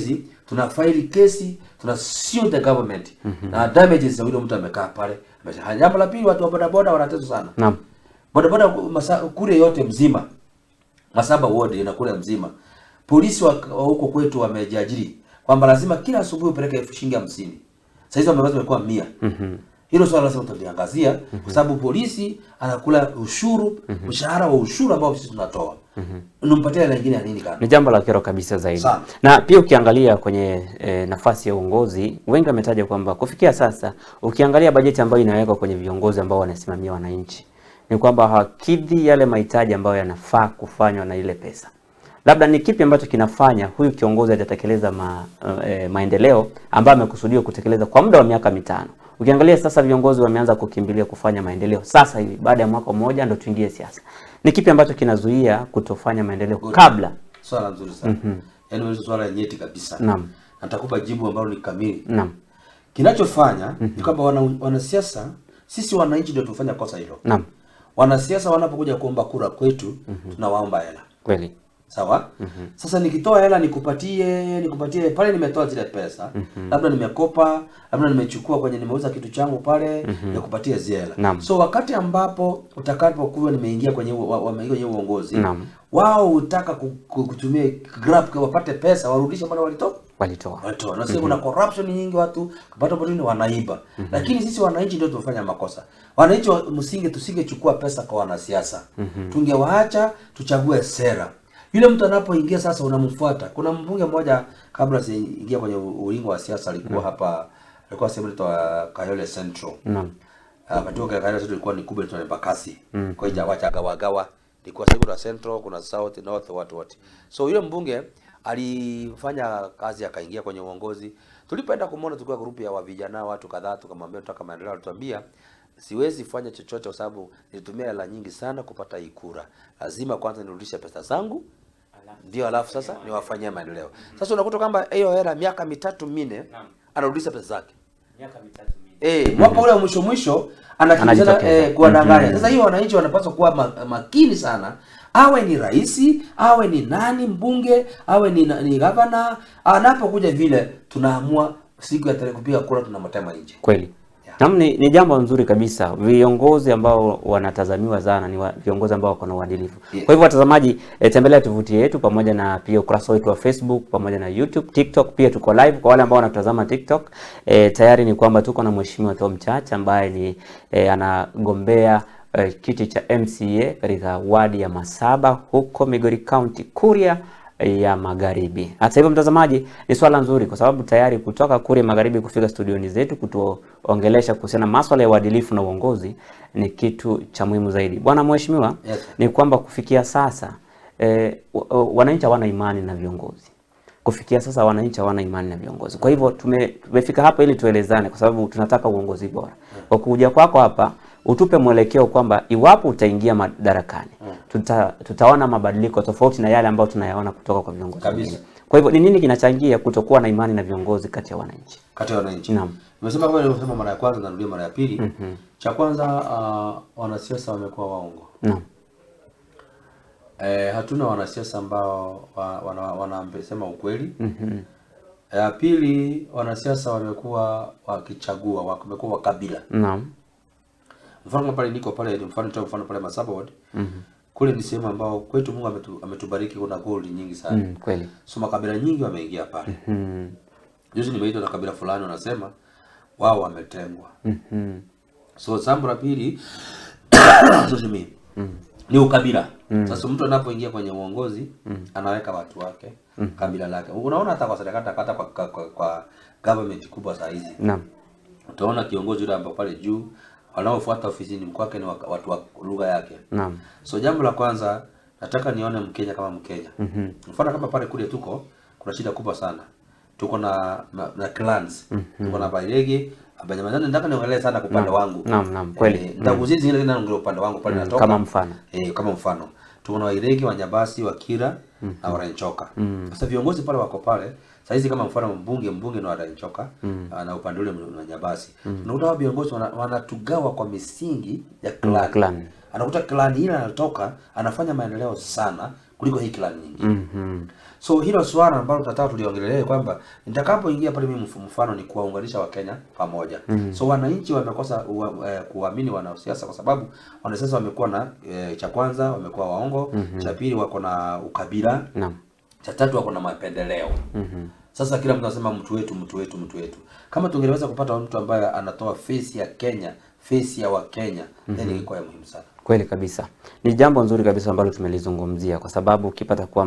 mwezi tuna file kesi, tuna sue the government na damages za yule mtu amekaa pale. Jambo la pili, watu wa bodaboda wanateswa sana. Naam. Bodaboda kule yote mzima, Masaba ward na kule mzima, polisi wa huko kwetu wamejiajiri kwamba lazima kila asubuhi upeleke shilingi 50. Sasa hizo wamekuwa 100. Hilo swala lazima tuliangazia kwa sababu polisi anakula ushuru, mshahara wa ushuru ambao sisi tunatoa. Unampatia hela nyingine ya nini kana? Ni jambo la kero kabisa zaidi. Na pia ukiangalia kwenye nafasi ya uongozi, wengi wametaja kwamba kufikia sasa ukiangalia bajeti ambayo inawekwa kwenye viongozi ambao wanasimamia wananchi, ni kwamba hakidhi yale mahitaji ambayo yanafaa kufanywa na ile pesa. Labda ni kipi ambacho kinafanya huyu kiongozi atatekeleza maendeleo ambayo amekusudiwa kutekeleza kwa muda wa miaka 5? Ukiangalia sasa viongozi wameanza kukimbilia kufanya maendeleo sasa hivi, baada ya mwaka mmoja ndio tuingie siasa. Ni kipi ambacho kinazuia kutofanya maendeleo kabla? Swala nzuri sana. Yaani wewe swala nyeti kabisa. Naam. Nitakupa jibu ambalo ni kamili. Naam. Kinachofanya ni kwamba wanasiasa, sisi wananchi ndio tufanya kosa hilo. Naam. Wanasiasa wanapokuja kuomba kura kwetu, tunawaomba hela. Kweli. Sawa? Sasa nikitoa hela nikupatie pale, nimetoa zile pesa. Labda nimekopa, labda nimechukua kwenye nimeuza kitu changu pale, nikupatie zile hela. So wakati ambapo utakapokuwa nimeingia kwenye uongozi, wao hutaka kutumia grab kwa wapate pesa, warudishe pale walitoa. Na sasa kuna corruption nyingi, watu kupata opportunity wanaiba. Lakini sisi wananchi ndio tunafanya makosa. Wananchi tusingechukua pesa kwa wanasiasa. Tungewaacha tuchague sera. Yule mtu anapoingia sasa unamfuata. Kuna mbunge mmoja kabla siingia kwenye ulingo wa siasa alikuwa hapa, alikuwa senator wa Kayole Central. Wakati Kayole Central ilikuwa ni kubwa, tunaenda Bakasi. Kwa hiyo wacha gawa. Ilikuwa senator Central, kuna South, North, what. So yule mbunge alifanya kazi akaingia kwenye uongozi. Tulipoenda kumuona, tulikuwa group ya vijana watu kadhaa, tukamwambia tutaka maendeleo, alituambia siwezi fanya chochote kwa sababu nilitumia hela nyingi sana kupata hii kura. Lazima kwanza nirudishe pesa zangu, ndio alafu sasa niwafanyie maendeleo. Sasa unakuta kwamba hiyo hela miaka 3-4 anarudisha pesa zake. Miaka 3-4. Mwaka ule mwisho anakimbizana kuwadanganya. Sasa hiyo wananchi wanapaswa kuwa makini sana. Awe ni rais, awe ni nani mbunge, awe ni governor, anapokuja vile tunaamua siku ya tarehe kupiga kura tunamtema nje. Kweli. Ni jambo nzuri kabisa. Viongozi ambao wanatazamiwa sana ni viongozi ambao wako na uadilifu. Kwa hivyo watazamaji, tembelea tovuti yetu pamoja na pia ukurasa wetu wa Facebook pamoja na YouTube, TikTok pia tuko live kwa wale ambao wanatazama TikTok. Tayari ni kwamba tuko na Mheshimiwa Tom Chacha ambaye ni anagombea kiti cha MCA katika wadi ya Masaba huko Migori County, Kuria ya Magharibi. Hata hivyo mtazamaji, ni swala nzuri kwa sababu tayari kutoka Kuria Magharibi kufika studioni zetu kutuongelesha kuhusiana masuala ya uadilifu na uongozi ni kitu cha muhimu zaidi. Bwana Mheshimiwa, ni kwamba kufikia sasa wananchi hawana imani na viongozi. Kufikia sasa wananchi hawana imani na viongozi. Kwa hivyo tumefika hapa ili tuelezane kwa sababu tunataka uongozi bora. Kwa kuja kwako hapa utupe mwelekeo kwamba iwapo utaingia madarakani tutaona mabadiliko tofauti na yale ambayo tunayaona kutoka kwa viongozi wengine. Kwa hivyo ni nini kinachangia kutokuwa na imani na viongozi kati ya wananchi? Naam. Nimesema kama nilivyosema mara ya kwanza na narudia mara ya pili. Cha kwanza wanasiasa wamekuwa waongo. Naam. Hatuna wanasiasa ambao wanasema ukweli. Ya pili, wanasiasa wamekuwa wakichagua, wamekuwa wakabila. Naam. Mfano pale niko pale, mfano pale Masaba ward. Kule ni sehemu ambao kwetu Mungu ametubariki, kuna gold nyingi sana. Kweli. So makabila nyingi wameingia pale. Juzi nimeitwa na kabila fulani wanasema wao wametengwa. So jambo la pili ni ukabila. Sasa mtu anapoingia kwenye uongozi anaweka watu wake, kabila lake. Unaona hata kwa serikali, hata kwa government kubwa saa hizi. Naam. Utaona kiongozi yule ambao pale juu wanaofuata ofisini mkwake ni watu wa lugha yake. Naam. So jambo la kwanza nataka nione Mkenya kama Mkenya. Mfano kama pale kule kuna shida kubwa sana. Tuko na clans. Tuko na Bairege, Abanyamazani, nataka niongelee sana kwa upande wangu. Naam, kweli. Ndaguzi zingine tena niongelee upande wangu pale natoka. Kama mfano. Kama mfano. Tuko na Wairege, Wanyabasi, Wakira na Waranchoka. Sasa viongozi pale wako pale. Sasa hizi kama mfano mbunge ni Waranchoka na upande ule ni Wanyabasi. Unakuta viongozi wanatugawa kwa misingi ya clan. Anakuta clan ile anatoka anafanya maendeleo sana kuliko hii clan nyingine. So hilo swala ambalo tunataka tuliongelee kwamba nitakapoingia pale mimi mfano ni kuwaunganisha Wakenya pamoja. So wananchi wamekosa kuamini wanasiasa kwa sababu wanasiasa wamekuwa na cha kwanza wamekuwa waongo, cha pili wako na ukabila, cha tatu wako na mapendeleo. Sasa kila mtu anasema mtu wetu, mtu wetu, mtu wetu. Kama tungeweza kupata mtu ambaye anatoa face ya Kenya, face ya Wakenya, then ilikuwa muhimu sana. Kweli kabisa. Ni jambo nzuri kabisa ambalo tumelizungumzia kwa sababu ukipata kwa